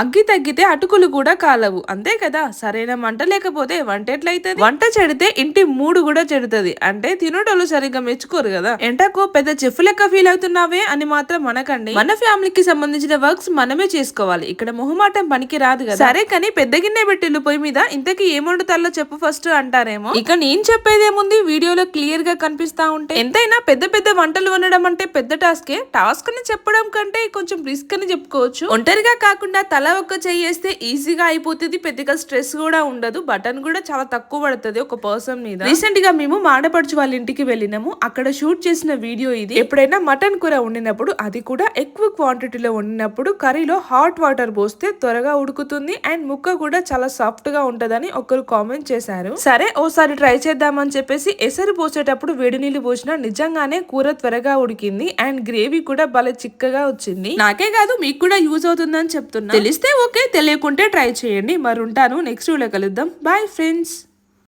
అగ్గి తగ్గితే అటుకులు కూడా కాలవు, అంతే కదా. సరైన మంట లేకపోతే వంట ఎట్లయితది? వంట చెడితే ఇంటి మూడు కూడా చెడుతుంది. అంటే తినటోళ్ళు సరిగ్గా మెచ్చుకోరు కదా. ఎంటకు పెద్ద చెఫ్ లెక్క ఫీల్ అవుతున్నావే అని మాత్రం మనకండి. మన ఫ్యామిలీకి సంబంధించిన వర్క్స్ మనమే చేసుకోవాలి. ఇక్కడ మొహమాటం పనికి రాదు కదా. సరే కానీ పెద్ద గిన్నె పెట్టిల్లు పొయ్యి మీద, ఇంతకీ ఏం వండుతాలో చెప్పు ఫస్ట్ అంటారేమో. ఇక నేను చెప్పేదేముంది, వీడియోలో క్లియర్ గా కనిపిస్తా ఉంటే. ఎంతైనా పెద్ద పెద్ద వంటలు వండడం అంటే పెద్ద టాస్కే. టాస్క్ అని చెప్పడం కంటే కొంచెం రిస్క్ అని చెప్పుకోవచ్చు. ఒంటరిగా కాకుండా తల ఒక్క చేయేస్తే ఈజీగా అయిపోతుంది, పెద్దగా స్ట్రెస్ కూడా ఉండదు. బటన్ కూడా చాలా తక్కువ పడుతుంది ఒక పర్సన్ మీద. రీసెంట్ గా మేము మాడపడుచు వాళ్ళ ఇంటికి వెళ్ళినాము. అక్కడ షూట్ చేసిన వీడియో ఇది. ఎప్పుడైనా మటన్ కూర వండినప్పుడు, అది కూడా ఎక్కువ క్వాంటిటీలో వండినప్పుడు కర్రీలో హాట్ వాటర్ పోస్తే త్వరగా ఉడుకుతుంది అండ్ ముక్క కూడా చాలా సాఫ్ట్ గా ఉంటదని ఒకరు కామెంట్ చేశారు. సరే ఓసారి ట్రై చేద్దామని చెప్పేసి ఎసరు పోసేటప్పుడు వేడి నీళ్లు పోసినా నిజంగానే కూర త్వరగా ఉడికింది అండ్ గ్రేవీ కూడా భలే చిక్కగా వచ్చింది. నాకే కాదు మీకు కూడా యూజ్ అవుతుందని చెప్తున్నా. తెలిస్తే ఓకే, తెలియకుంటే ట్రై చేయండి. మరి ఉంటాను, నెక్స్ట్ వీడియో కలుద్దాం. Bye friends.